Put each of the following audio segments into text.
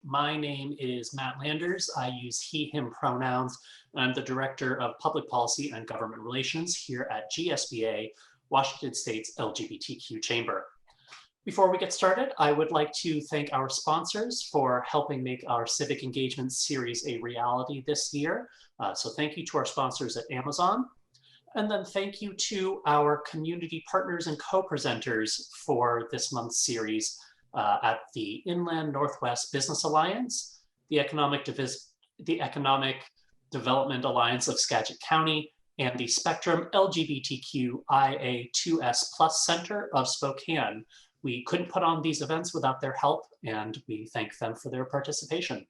My name is Matt Landers. I use he, him pronouns. I'm the Director of Public Policy and Government Relations here at GSBA, Washington State's LGBTQ Chamber. Before we get started, I would like to thank our sponsors for helping make our civic engagement series a reality this year. So thank you to our sponsors at Amazon. And then thank you to our community partners and co-presenters for this month's series at the Inland Northwest Business Alliance, the Economic Development Alliance of Skagit County, and the Spectrum LGBTQIA2S+ Center of Spokane. We couldn't put on these events without their help, and we thank them for their participation.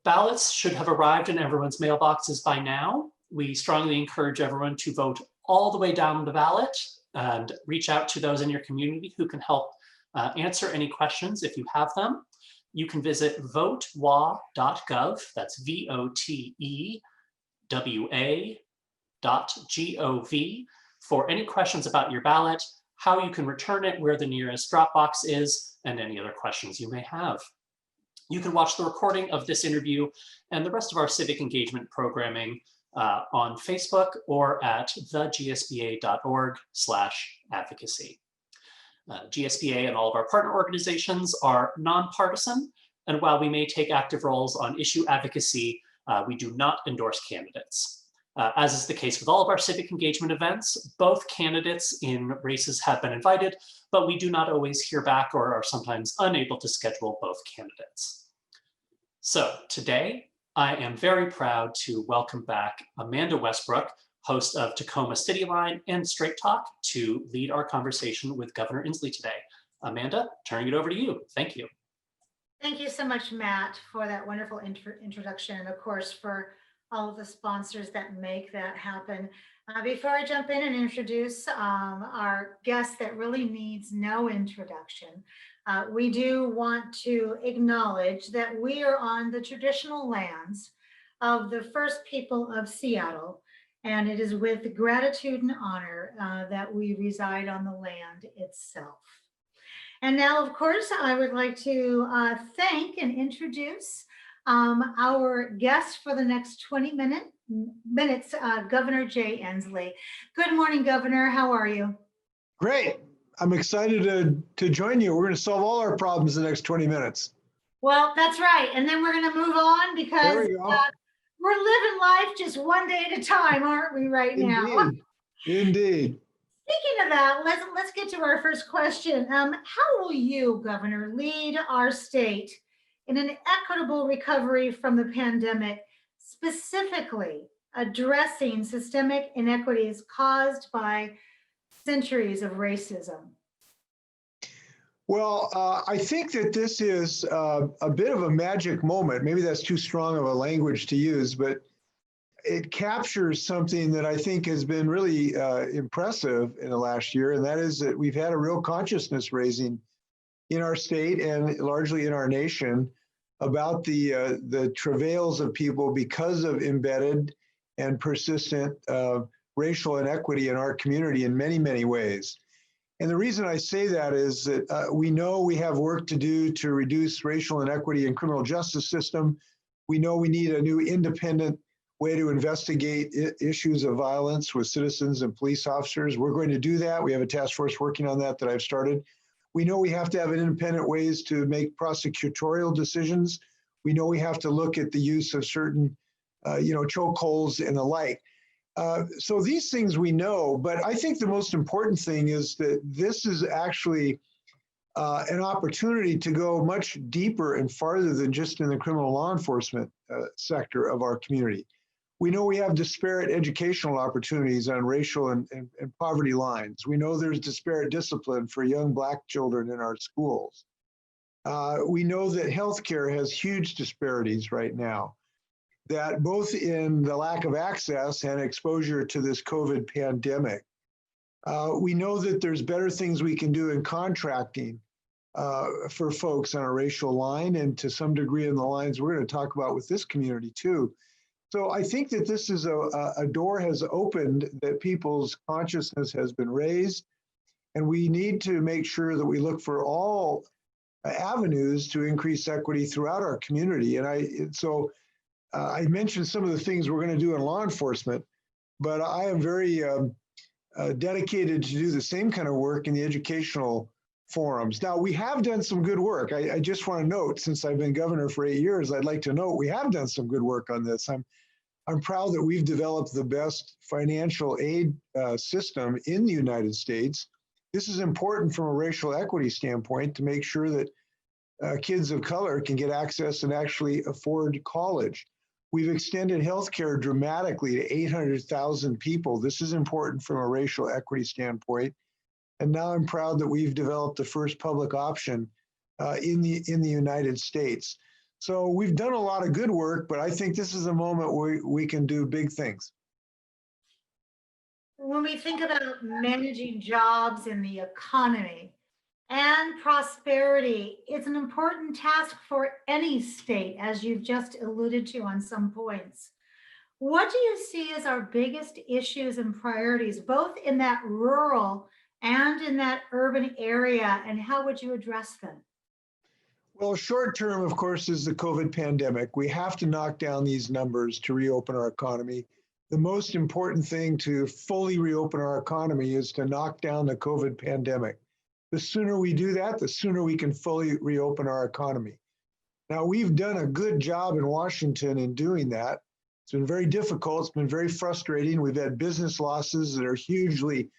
Ballots should have arrived in everyone's mailboxes by now. We strongly encourage everyone to vote all the way down the ballot and reach out to those in your community who can help answer any questions if you have them. You can visit votewa.gov, that's votewa.gov, for any questions about your ballot, how you can return it, where the nearest drop box is, and any other questions you may have. You can watch the recording of this interview and the rest of our civic engagement programming on Facebook or at thegsba.org/advocacy. GSBA and all of our partner organizations are nonpartisan, and while we may take active roles on issue advocacy, we do not endorse candidates. As is the case with all of our civic engagement events, both candidates in races have been invited, but we do not always hear back or are sometimes unable to schedule both candidates. So today, I am very proud to welcome back Amanda Westbrook, host of Tacoma CityLine and Straight Talk, to lead our conversation with Governor Inslee today. Amanda, turning it over to you. Thank you. Thank you so much, Matt, for that wonderful introduction, and of course, for all of the sponsors that make that happen. Before I jump in and introduce our guest that really needs no introduction, we do want to acknowledge that we are on the traditional lands of the first people of Seattle, and it is with gratitude and honor that we reside on the land itself. And now, of course, I would like to thank and introduce our guest for the next 20 minutes, Governor Jay Inslee. Good morning, Governor. How are you? Great. I'm excited to join you. We're going to solve all our problems in the next 20 minutes. Well, that's right. And then we're going to move on because we're living life just one day at a time, aren't we, right now? Indeed. Speaking of that, let's get to our first question. How will you, Governor, lead our state in an equitable recovery from the pandemic, specifically addressing systemic inequities caused by centuries of racism? Well, I think that this is a bit of a magic moment. Maybe that's too strong of a language to use, but it captures something that I think has been really impressive in the last year, and that is that we've had a real consciousness raising in our state and largely in our nation about the travails of people because of embedded and persistent racial inequity in our community in many, many ways. And the reason I say that is that we know we have work to do to reduce racial inequity in criminal justice system. We know we need a new independent way to investigate issues of violence with citizens and police officers. We're going to do that. We have a task force working on that I've started. We know we have to have independent ways to make prosecutorial decisions. We know we have to look at the use of certain, chokeholds and the like. So these things we know, but I think the most important thing is that this is actually an opportunity to go much deeper and farther than just in the criminal law enforcement sector of our community. We know we have disparate educational opportunities on racial and poverty lines. We know there's disparate discipline for young Black children in our schools. We know that healthcare has huge disparities right now, that both in the lack of access and exposure to this COVID pandemic. We know that there's better things we can do in contracting for folks on a racial line, and to some degree in the lines we're going to talk about with this community too. So I think that this is a door has opened, that people's consciousness has been raised, and we need to make sure that we look for all avenues to increase equity throughout our community. And I mentioned some of the things we're going to do in law enforcement, but I am very dedicated to do the same kind of work in the educational forums. Now, we have done some good work. I just want to note, since I've been governor for 8 years, I'd like to note we have done some good work on this. I'm proud that we've developed the best financial aid system in the United States. This is important from a racial equity standpoint to make sure that kids of color can get access and actually afford college. We've extended healthcare dramatically to 800,000 people. This is important from a racial equity standpoint. And now I'm proud that we've developed the first public option in the United States. So we've done a lot of good work, but I think this is a moment where we can do big things. When we think about managing jobs in the economy and prosperity, it's an important task for any state, as you've just alluded to on some points. What do you see as our biggest issues and priorities, both in that rural and in that urban area, and how would you address them? Well, short term, of course, is the COVID pandemic. We have to knock down these numbers to reopen our economy. The most important thing to fully reopen our economy is to knock down the COVID pandemic. The sooner we do that, the sooner we can fully reopen our economy. Now, we've done a good job in Washington in doing that. It's been very difficult. It's been very frustrating. We've had business losses that are hugely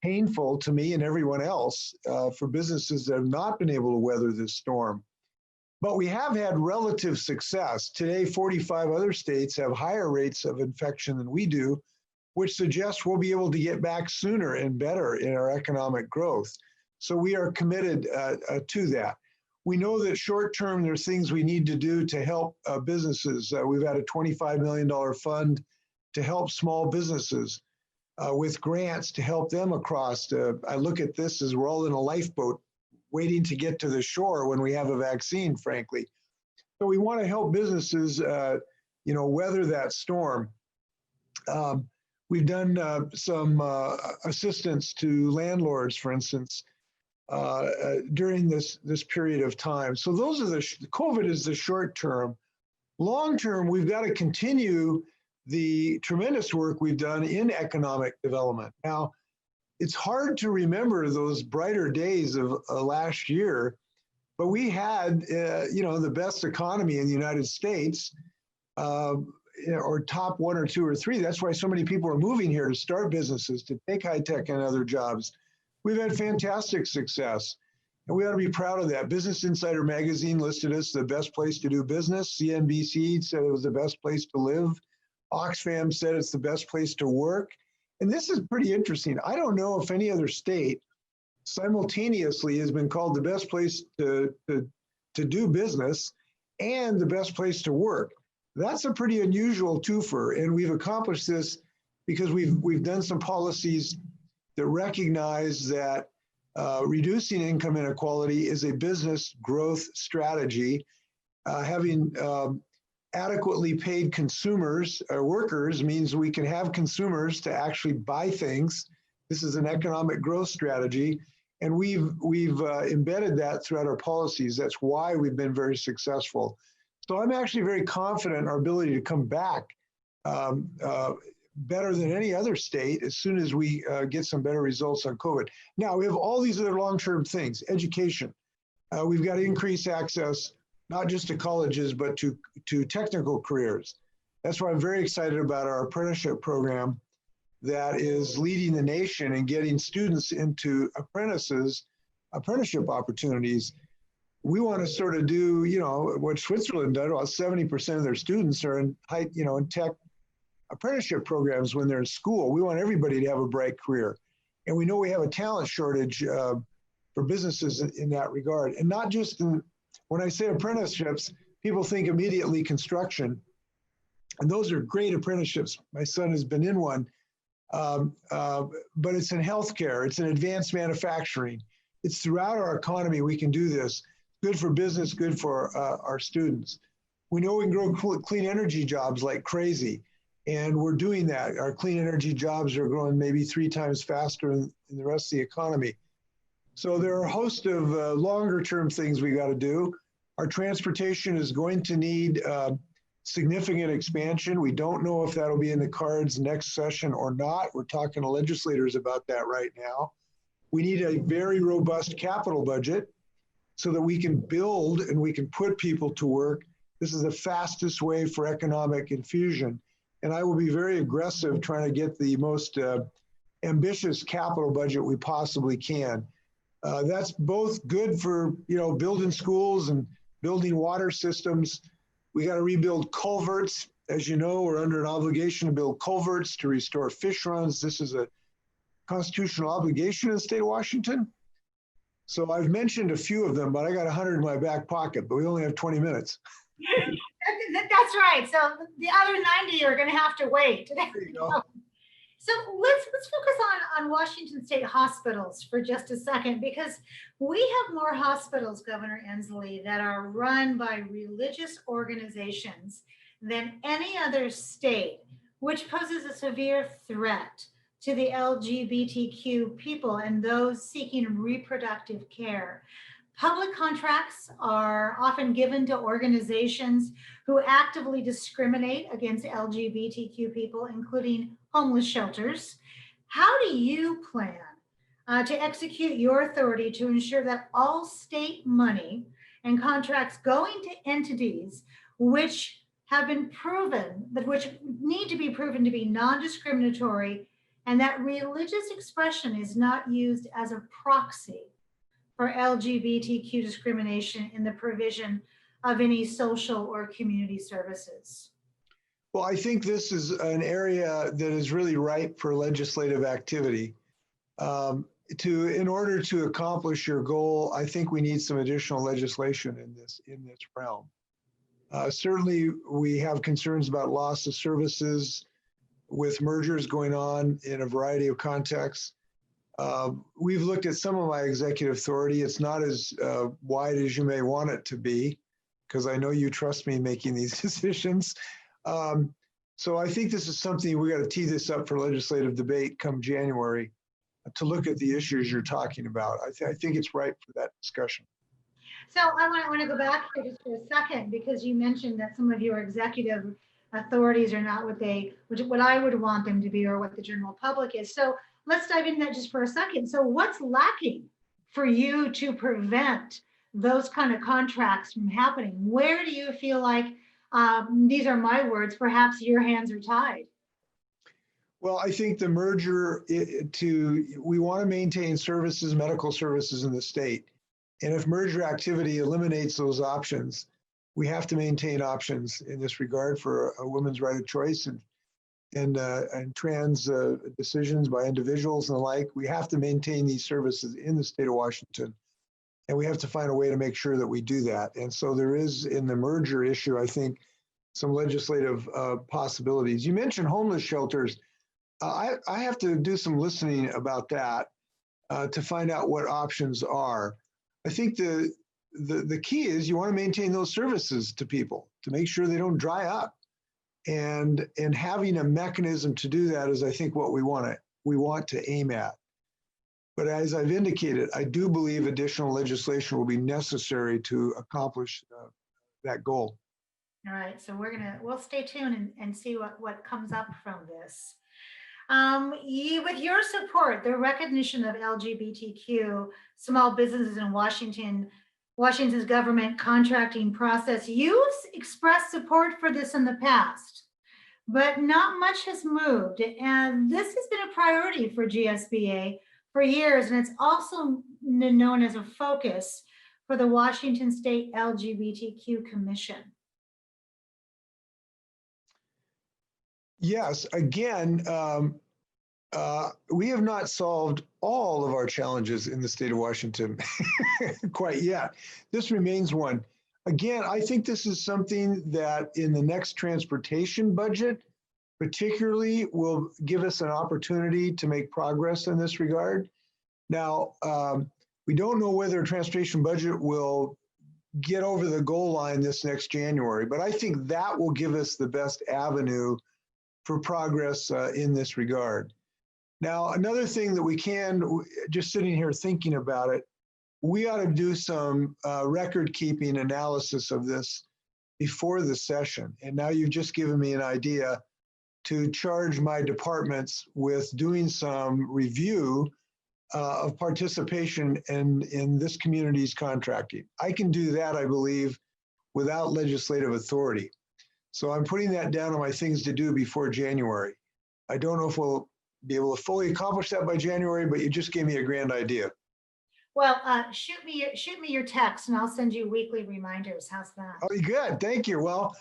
painful to me and everyone else for businesses that have not been able to weather this storm. But we have had relative success. Today, 45 other states have higher rates of infection than we do, which suggests we'll be able to get back sooner and better in our economic growth. So we are committed to that. We know that short term, there's things we need to do to help businesses. We've had a $25 million fund to help small businesses with grants to help them across. I look at this as we're all in a lifeboat waiting to get to the shore when we have a vaccine, frankly. So we want to help businesses, weather that storm. We've done some assistance to landlords, for instance, during this period of time. So those are COVID is the short term. Long term, we've got to continue the tremendous work we've done in economic development. Now, it's hard to remember those brighter days of last year, but we had, the best economy in the United States, or top 1 or 2 or 3. That's why so many people are moving here to start businesses, to take high tech and other jobs. We've had fantastic success, and we ought to be proud of that. Business Insider magazine listed us the best place to do business. CNBC said it was the best place to live. Oxfam said it's the best place to work. And this is pretty interesting. I don't know if any other state simultaneously has been called the best place to do business and the best place to work. That's a pretty unusual twofer. And we've accomplished this because we've done some policies that recognize that reducing income inequality is a business growth strategy. Having adequately paid consumers or workers means we can have consumers to actually buy things. This is an economic growth strategy, and we've embedded that throughout our policies. That's why we've been very successful. So I'm actually very confident in our ability to come back better than any other state as soon as we get some better results on COVID. Now, we have all these other long-term things. Education. We've got to increase access not just to colleges, but to technical careers. That's why I'm very excited about our apprenticeship program that is leading the nation in getting students into apprenticeship opportunities. We want to sort of do, what Switzerland does. About 70% of their students are in tech apprenticeship programs when they're in school. We want everybody to have a bright career. And we know we have a talent shortage for businesses in that regard. And not just when I say apprenticeships, people think immediately construction. And those are great apprenticeships. My son has been in one. But it's in healthcare, it's in advanced manufacturing. It's throughout our economy we can do this. Good for business, good for our students. We know we can grow clean energy jobs like crazy, and we're doing that. Our clean energy jobs are growing maybe 3 times faster than the rest of the economy. So there are a host of longer term things we got to do. Our transportation is going to need significant expansion. We don't know if that'll be in the cards next session or not. We're talking to legislators about that right now. We need a very robust capital budget so that we can build and we can put people to work. This is the fastest way for economic infusion. And I will be very aggressive trying to get the most ambitious capital budget we possibly can. That's both good for, building schools and building water systems. We got to rebuild culverts. As you know, we're under an obligation to build culverts to restore fish runs. This is a constitutional obligation in the state of Washington. So I've mentioned a few of them, but I got 100 in my back pocket, but we only have 20 minutes. That's right. So the other 90 are going to have to wait. There you go. So let's focus on Washington State hospitals for just a second, because we have more hospitals, Governor Inslee, that are run by religious organizations than any other state, which poses a severe threat to the LGBTQ people and those seeking reproductive care. Public contracts are often given to organizations who actively discriminate against LGBTQ people, including homeless shelters. How do you plan to execute your authority to ensure that all state money and contracts going to entities which have been proven, but which need to be proven to be non-discriminatory, and that religious expression is not used as a proxy for LGBTQ discrimination in the provision of any social or community services? Well, I think this is an area that is really ripe for legislative activity. In order to accomplish your goal, I think we need some additional legislation in this realm. Certainly, we have concerns about loss of services with mergers going on in a variety of contexts. We've looked at some of my executive authority. It's not as wide as you may want it to be, because I know you trust me in making these decisions. So I think this is something we got to tee this up for legislative debate come January to look at the issues you're talking about. I think it's ripe for that discussion. So I want to go back here just for a second, because you mentioned that some of your executive authorities are not what I would want them to be, or what the general public is. So let's dive into that just for a second. So what's lacking for you to prevent those kind of contracts from happening? Where do you feel like, these are my words, perhaps your hands are tied? Well, I think the merger we want to maintain services, medical services in the state. And if merger activity eliminates those options, we have to maintain options in this regard for a woman's right of choice and trans decisions by individuals and the like. We have to maintain these services in the state of Washington, and we have to find a way to make sure that we do that. And so there is, in the merger issue, I think, some legislative possibilities. You mentioned homeless shelters. I have to do some listening about that to find out what options are. I think the key is you want to maintain those services to people to make sure they don't dry up. And having a mechanism to do that is, I think, what we want to aim at. But as I've indicated, I do believe additional legislation will be necessary to accomplish that goal. All right, so we'll stay tuned and see what comes up from this. With your support, the recognition of LGBTQ small businesses in Washington's government contracting process, you've expressed support for this in the past, but not much has moved. And this has been a priority for GSBA for years, and it's also known as a focus for the Washington State LGBTQ Commission. Yes, again, we have not solved all of our challenges in the state of Washington quite yet. This remains one. Again, I think this is something that in the next transportation budget, particularly, will give us an opportunity to make progress in this regard. Now, we don't know whether a transportation budget will get over the goal line this next January, but I think that will give us the best avenue for progress in this regard. Now, another thing that we can, just sitting here thinking about it, we ought to do some record keeping analysis of this before the session. And now you've just given me an idea to charge my departments with doing some review of participation in this community's contracting. I can do that, I believe, without legislative authority. So I'm putting that down on my things to do before January. I don't know if we'll be able to fully accomplish that by January, but you just gave me a grand idea. Well, shoot me your text and I'll send you weekly reminders. How's that? Oh, good. Thank you. Well,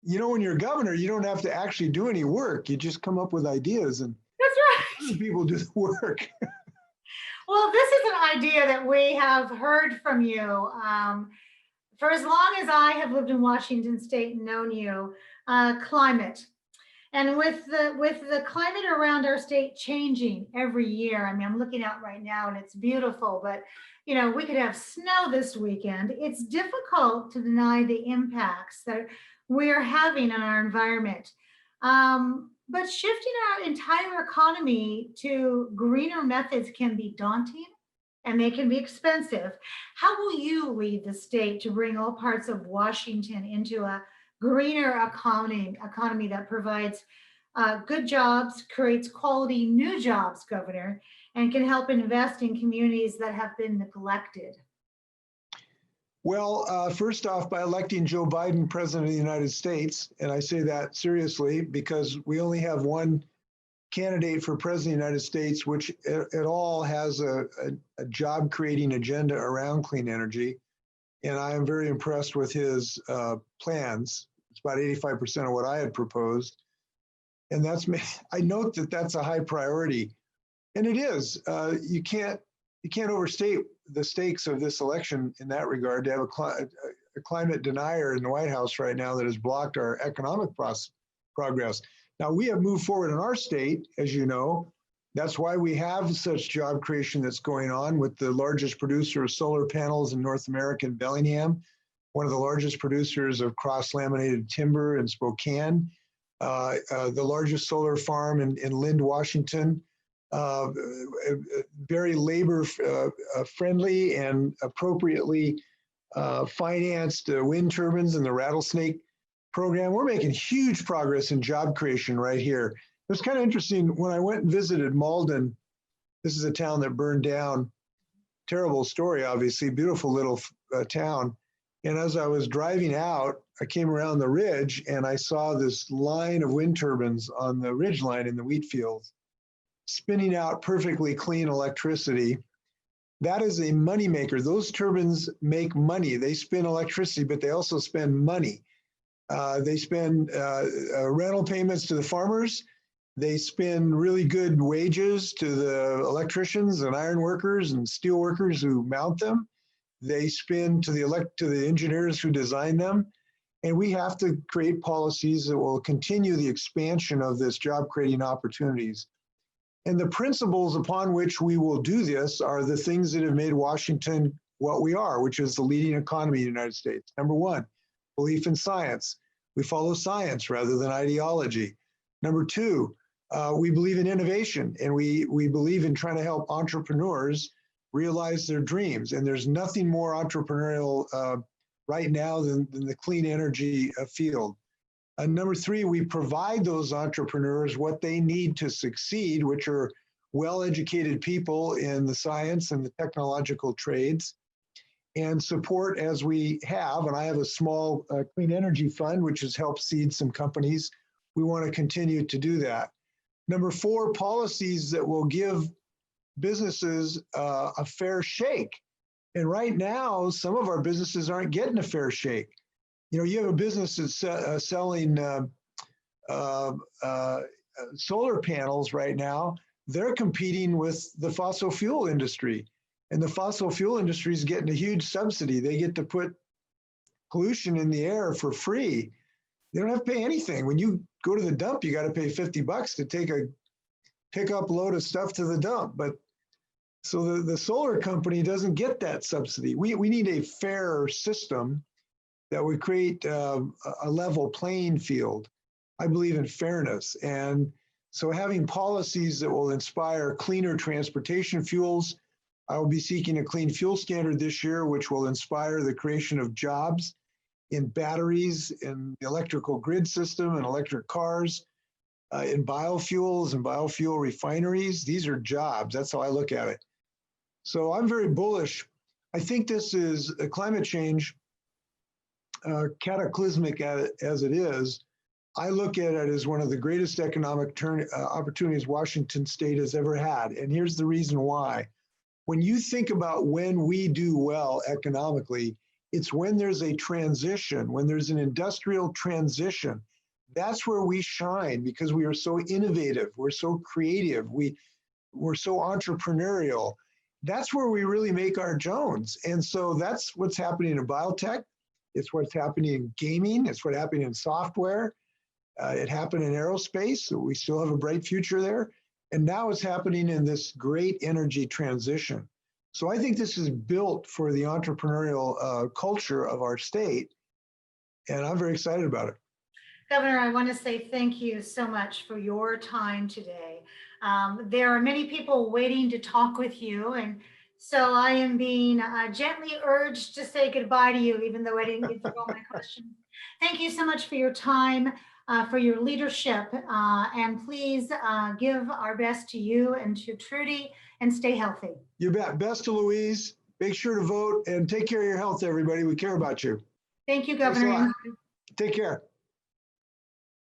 you know, when you're governor, you don't have to actually do any work. You just come up with ideas and That's right. other people do the work. Well, this is an idea that we have heard from you for as long as I have lived in Washington State and known you, climate. And with the climate around our state changing every year, I mean, I'm looking out right now and it's beautiful, but you know, we could have snow this weekend. It's difficult to deny the impacts that we're having on our environment. But shifting our entire economy to greener methods can be daunting and they can be expensive. How will you lead the state to bring all parts of Washington into a greener economy that provides good jobs, creates quality new jobs, Governor, and can help invest in communities that have been neglected? Well, first off, by electing Joe Biden president of the United States, and I say that seriously because we only have one candidate for president of the United States, which at all has a job creating agenda around clean energy. And I am very impressed with his plans. It's about 85% of what I had proposed. And I note that that's a high priority. And it is. You can't overstate the stakes of this election in that regard. To have a climate denier in the White House right now that has blocked our economic progress. Now, we have moved forward in our state, as you know. That's why we have such job creation that's going on with the largest producer of solar panels in North America in Bellingham, one of the largest producers of cross-laminated timber in Spokane, the largest solar farm in Lind, Washington, very labor friendly and appropriately financed wind turbines in the Rattlesnake program. We're making huge progress in job creation right here. It was kind of interesting when I went and visited Malden. This is a town that burned down. Terrible story, obviously, beautiful little town. And as I was driving out, I came around the ridge and I saw this line of wind turbines on the ridge line in the wheat fields, spinning out perfectly clean electricity. That is a moneymaker. Those turbines make money. They spin electricity, but they also spend money. They spend rental payments to the farmers. They spend really good wages to the electricians and iron workers and steel workers who mount them. They spend to the engineers who design them. And we have to create policies that will continue the expansion of this job creating opportunities. And the principles upon which we will do this are the things that have made Washington what we are, which is the leading economy in the United States. Number one, belief in science. We follow science rather than ideology. Number two, we believe in innovation, and we believe in trying to help entrepreneurs realize their dreams. And there's nothing more entrepreneurial right now than the clean energy field. Number three, we provide those entrepreneurs what they need to succeed, which are well-educated people in the science and the technological trades, and support as we have. And I have a small clean energy fund, which has helped seed some companies. We want to continue to do that. Number four, policies that will give businesses a fair shake. And right now, some of our businesses aren't getting a fair shake. You know, you have a business that's selling solar panels right now. They're competing with the fossil fuel industry. And the fossil fuel industry is getting a huge subsidy. They get to put pollution in the air for free. They don't have to pay anything. When you go to the dump, you got to pay $50 to take a pickup load of stuff to the dump. But so the solar company doesn't get that subsidy. We need a fair system that would create a level playing field. I believe in fairness. And So having policies that will inspire cleaner transportation fuels. I will be seeking a clean fuel standard this year, which will inspire the creation of jobs in batteries, in the electrical grid system, and electric cars, in biofuels and biofuel refineries. These are jobs. That's how I look at it. So I'm very bullish. I think this is a climate change, cataclysmic as it is. I look at it as one of the greatest economic opportunities Washington State has ever had. And here's the reason why. When you think about when we do well economically, it's when there's a transition, when there's an industrial transition. That's where we shine because we are so innovative, we're so creative, we're so entrepreneurial. That's where we really make our Jones. And so that's what's happening in biotech. It's what's happening in gaming. It's what's happening in software. It happened in aerospace, so we still have a bright future there. And now it's happening in this great energy transition. So I think this is built for the entrepreneurial culture of our state. And I'm very excited about it. Governor, I want to say thank you so much for your time today. There are many people waiting to talk with you, and so I am being gently urged to say goodbye to you, even though I didn't get through all my questions. Thank you so much for your time, for your leadership, and please give our best to you and to Trudy, and stay healthy. You bet. Best to Louise. Make sure to vote and take care of your health, everybody. We care about you. Thank you, Thanks a Governor. lot. Take care.